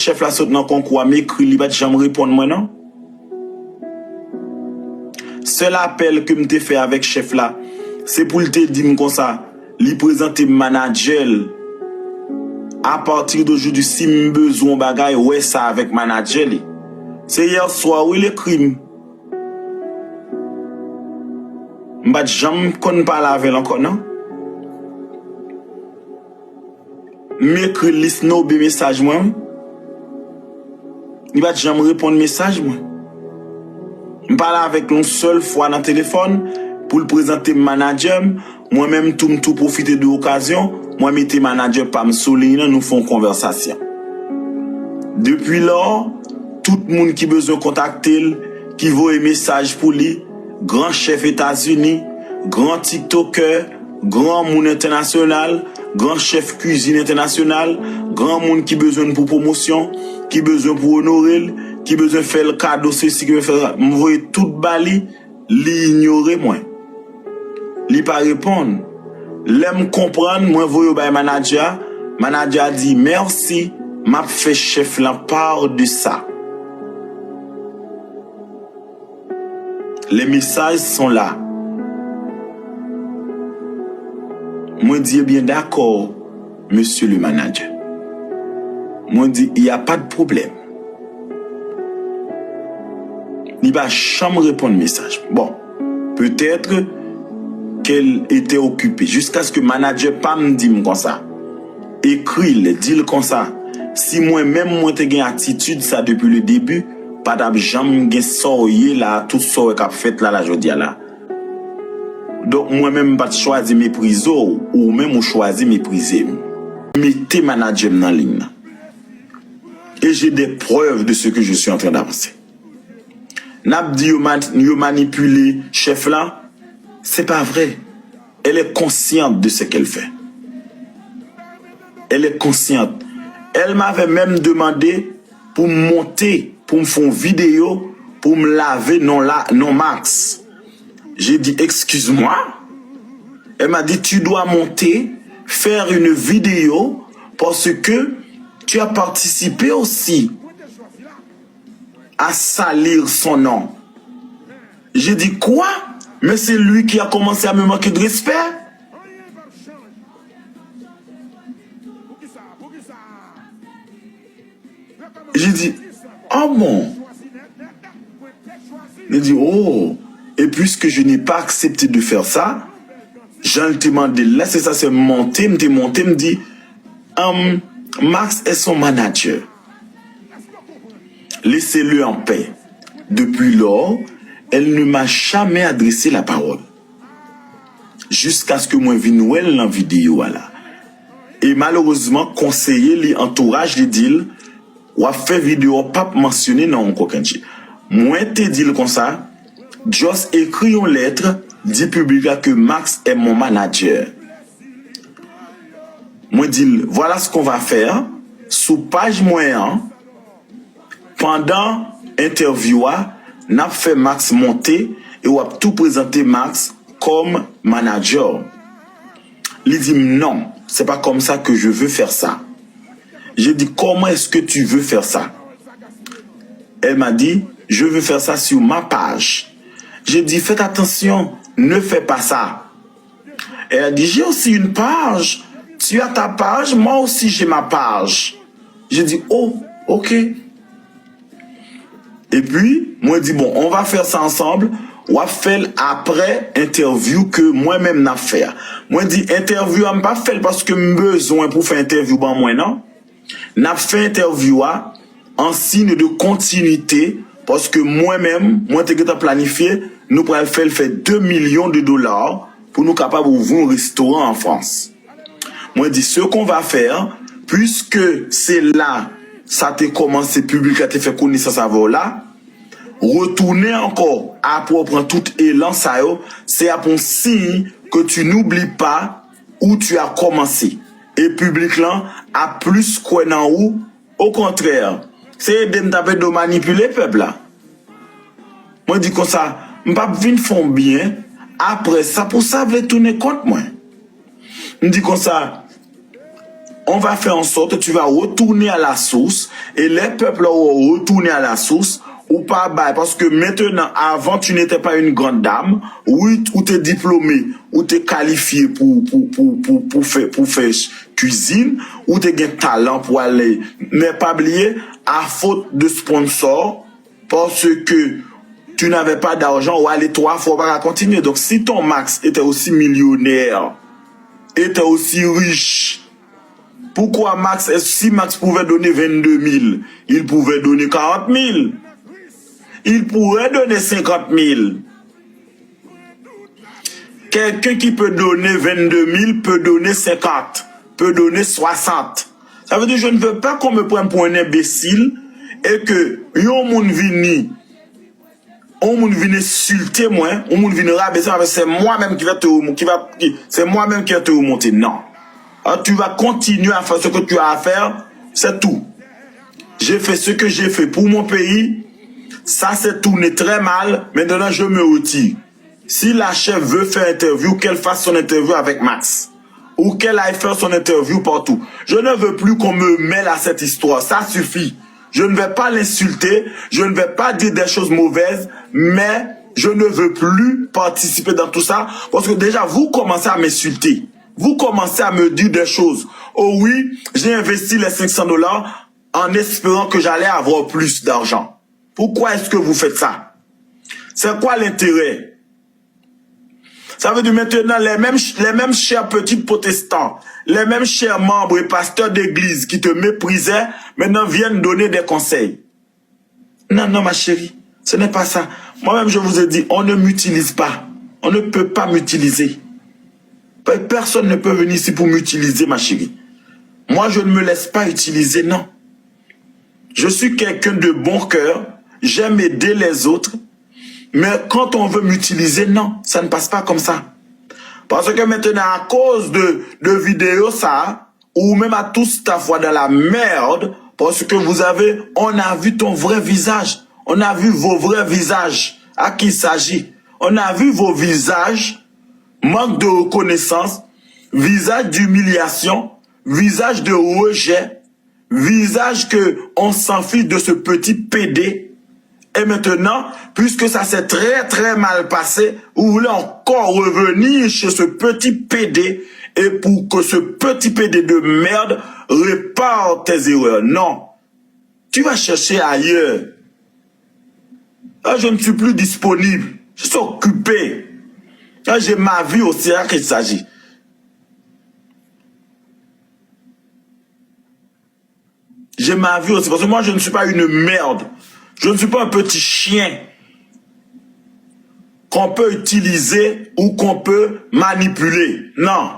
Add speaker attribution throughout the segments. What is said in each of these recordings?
Speaker 1: chef la saute dans concours, m'écrit, il va jamais répondre moi non. Seul appel que m'te fait avec chef là, c'est pour te dire comme ça, lui présenter manager. À partir d'aujourd'hui, si m'ai besoin bagay, ouais ça avec manager. C'est hier soir, oui le crime. M'bat jamais qu'on parle avec encore non. M'écrit liste no be message moi. Il va jamais répondre message moi. Je parle avec une seule fois dans le téléphone pour le présenter manager. Moi-même, tout profiter de l'occasion. Moi, mettez manager par me souligner, nous faisons conversation. Depuis lors, tout le monde qui a besoin de contacter, qui veut un message pour lui, grand chef États-Unis, grand TikToker, grand monde international, grand chef cuisine international, grand monde qui a besoin pour promotion, qui a besoin pour honorer, qui a besoin de faire le cadeau, ceci qui veut faire, me voyez tout bali, l'ignorer moi. Li pas répondre. L'aime comprendre, moi voyez au manager, manager dit merci, m'a fait chef la part de ça. Les messages sont là. Moi dis bien d'accord, monsieur le manager. Moi dis il n'y a pas de problème. Il va jamais répondre message. Bon, peut-être qu'elle était occupée jusqu'à ce que le manager pas me dise comme ça. Écris-le, dis-le comme ça. Si moi-même moi t'ai une attitude ça depuis le début, pas d'ab jamais gen soye là tout ça qu'a fait là la jodia là. Donc moi-même pas choisir mépriser ou même ou choisir mépriser. Mettez manager dans ligne. Et j'ai des preuves de ce que je suis en train d'avancer. N'a dit yo manipuler chef là. C'est pas vrai. Elle est consciente de ce qu'elle fait. Elle est consciente. Elle m'avait même demandé pour me monter, pour me faire une vidéo, pour me laver non Max. J'ai dit excuse-moi. Elle m'a dit tu dois monter, faire une vidéo parce que tu as participé aussi à salir son nom. J'ai dit quoi? Mais c'est lui qui a commencé à me manquer de respect. J'ai dit, oh bon. J'ai dit, oh. Et puisque je n'ai pas accepté de faire ça, j'en ai demandé, là c'est ça, c'est monter, me dit, Max est son manager. Laissez-le en paix. Depuis lors, elle ne m'a jamais adressé la parole. Jusqu'à ce que moi vienne dans la vidéo là. Et malheureusement, conseiller l'entourage lui dit, ou a fait vidéo pas mentionné non kokenji. Moi te dit comme ça, just écrit une lettre, dit public que Max est mon manager. Moi dit voilà ce qu'on va faire sous page moyen pendant interview n'a fait Max monter et on a tout présenté Max comme manager. Il dit non, c'est pas comme ça que je veux faire ça. J'ai dit comment est-ce que tu veux faire ça? Elle m'a dit je veux faire ça sur ma page. J'ai dit faites attention, ne fais pas ça. Elle a dit j'ai aussi une page. Tu as ta page, moi aussi j'ai ma page. J'ai dit oh, ok. Et puis, moi dit bon, on va faire ça ensemble. On va faire après interview que moi-même n'a fait. Moi dit interview on pas fait parce que besoin pour faire interview ban moi non. N'a fait interview en signe de continuité parce que moi-même, moi t'ai planifié, nous pourrons faire 2 millions de dollars pour nous capables d'ouvrir un restaurant en France. Moi dit ce qu'on va faire puisque c'est là ça t'a commencé public à te faire connaissance avant là. Retourner encore à prendre tout élan ça c'est un signe que tu n'oublies pas où tu as commencé et public là a plus quoi dans où au contraire c'est de manipuler peuple là. Moi dis comme ça m'pas vinn font bien après ça pour ça veut tourner contre moi. Me dit comme ça on va faire en sorte que tu vas retourner à la source et les peuples vont retourner à la source ou pas bah, parce que maintenant, avant, tu n'étais pas une grande dame, oui, ou tu es diplômé, ou tu es qualifié pour faire cuisine, ou tu as un talent pour aller, mais pas oublier, à faute de sponsors, parce que tu n'avais pas d'argent, ou aller 3 fois, pas continuer. Donc, si ton Max était aussi millionnaire, était aussi riche, pourquoi Max, si Max pouvait donner 22 000, il pouvait donner 40 000? Il pourrait donner 50 000. Quelqu'un qui peut donner 22 000 peut donner 50, peut donner 60. Ça veut dire que je ne veux pas qu'on me prenne pour un imbécile et que yon moun vini, on moun vini insulter moi, on moun vini rabaisser, c'est moi-même qui va te remonter, c'est moi-même qui va te remonter. Non. Alors, tu vas continuer à faire ce que tu as à faire, c'est tout. J'ai fait ce que j'ai fait pour mon pays. Ça s'est tourné très mal. Maintenant, je me retire. Si la chef veut faire interview, qu'elle fasse son interview avec Max. Ou qu'elle aille faire son interview partout. Je ne veux plus qu'on me mêle à cette histoire. Ça suffit. Je ne vais pas l'insulter. Je ne vais pas dire des choses mauvaises. Mais je ne veux plus participer dans tout ça. Parce que déjà, vous commencez à m'insulter. Vous commencez à me dire des choses. Oh oui, j'ai investi les $500 en espérant que j'allais avoir plus d'argent. Pourquoi est-ce que vous faites ça? C'est quoi l'intérêt? Ça veut dire maintenant, les mêmes chers petits protestants, les mêmes chers membres et pasteurs d'église qui te méprisaient, maintenant viennent donner des conseils. Non, non, ma chérie, ce n'est pas ça. Moi-même, je vous ai dit, on ne m'utilise pas. On ne peut pas m'utiliser. Personne ne peut venir ici pour m'utiliser, ma chérie. Moi, je ne me laisse pas utiliser, non. Je suis quelqu'un de bon cœur. J'aime aider les autres. Mais quand on veut m'utiliser, non, ça ne passe pas comme ça. Parce que maintenant, à cause de vidéos, ça, ou même à tous ta foi dans la merde, parce que on a vu ton vrai visage. On a vu vos vrais visages. À qui il s'agit? On a vu vos visages, manque de reconnaissance, visage d'humiliation, visage de rejet, visage que on s'en fiche de ce petit PD. Et maintenant, puisque ça s'est très très mal passé, vous voulez encore revenir chez ce petit PD et pour que ce petit PD de merde répare tes erreurs. Non. Tu vas chercher ailleurs. Là, je ne suis plus disponible. Je suis occupé. Là, j'ai ma vie aussi à qu'il s'agit. J'ai ma vie aussi. Parce que moi, je ne suis pas une merde. Je ne suis pas un petit chien qu'on peut utiliser ou qu'on peut manipuler. Non.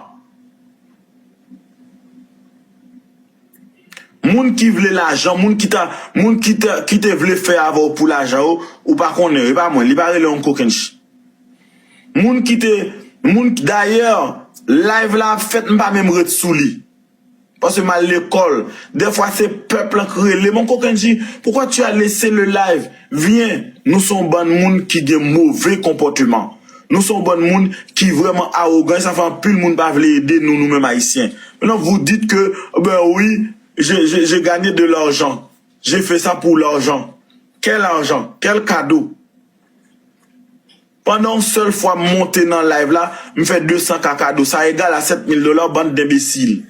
Speaker 1: Moun qui veut l'argent, moun qui te veut faire avoir pour l'argent ou pas qu'on est pas moi, il pas le coquin. Moun d'ailleurs live là fait pas même retsouli. Parce que mal l'école, des fois c'est peuple créé. Mon coquin dit, pourquoi tu as laissé le live? Viens, nous sommes bon monde qui a mauvais comportement. Nous sommes bon monde qui vraiment arrogant, ça fait plus le monde pas veut aider nous-mêmes haïtiens. Maintenant vous dites que ben oui, j'ai gagné de l'argent. J'ai fait ça pour l'argent. Quel argent? Quel cadeau? Pendant une seule fois monter dans le live là, me fait 200 cadeaux. Ça égale à $7,000, bande d'imbéciles.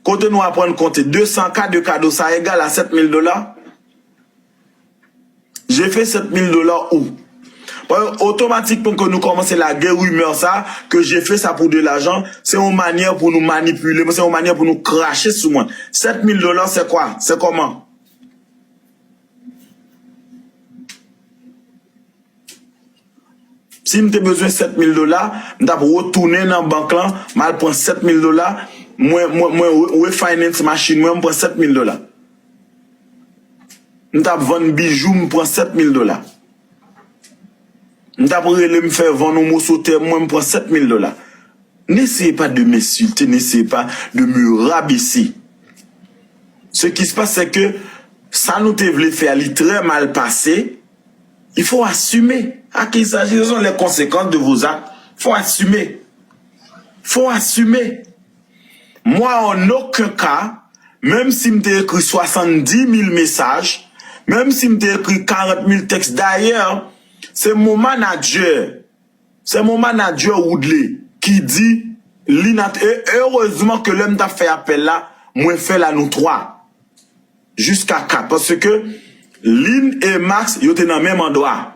Speaker 1: Quand nous apprenons à compter 200 cas de cadeaux, ça égale à $7,000. J'ai fait $7,000 où? Automatiquement que nous commençons la guerre rumeur ça, que j'ai fait ça pour de l'argent, c'est une manière pour nous manipuler, c'est une manière pour nous cracher sur moi. $7,000 c'est quoi? C'est comment? Si j'ai besoin de $7,000, je vais retourner dans la banque là, je prends $7,000, moi refinance machine, moi je prends $7,000. Je vais vendre bijoux, je prends $7,000. Je vais me faire vendre un morceau de terre, moi je prends $7,000. N'essayez pas de m'insulter, n'essayez pas de me rabaisser. Ce qui se passe, c'est que ça nous voulait faire très mal passé. Il faut assumer. À qui il s'agit, ce sont les conséquences de vos actes. Il faut assumer. Il faut assumer. moi, en aucun cas, même si m'te écrit 70 000 messages, même si m'te écrit 40 000 textes d'ailleurs, c'est mon manager Woodley qui dit, et heureusement que l'homme t'a fait appel là, moi fait là nous trois. Jusqu'à 4. Parce que Lynn et Max, ils étaient dans le même endroit.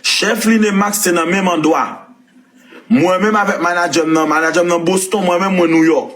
Speaker 1: Chef Lynn et Max, c'est dans le même endroit. Moi-même avec manager dans Boston, moi-même, moi New York.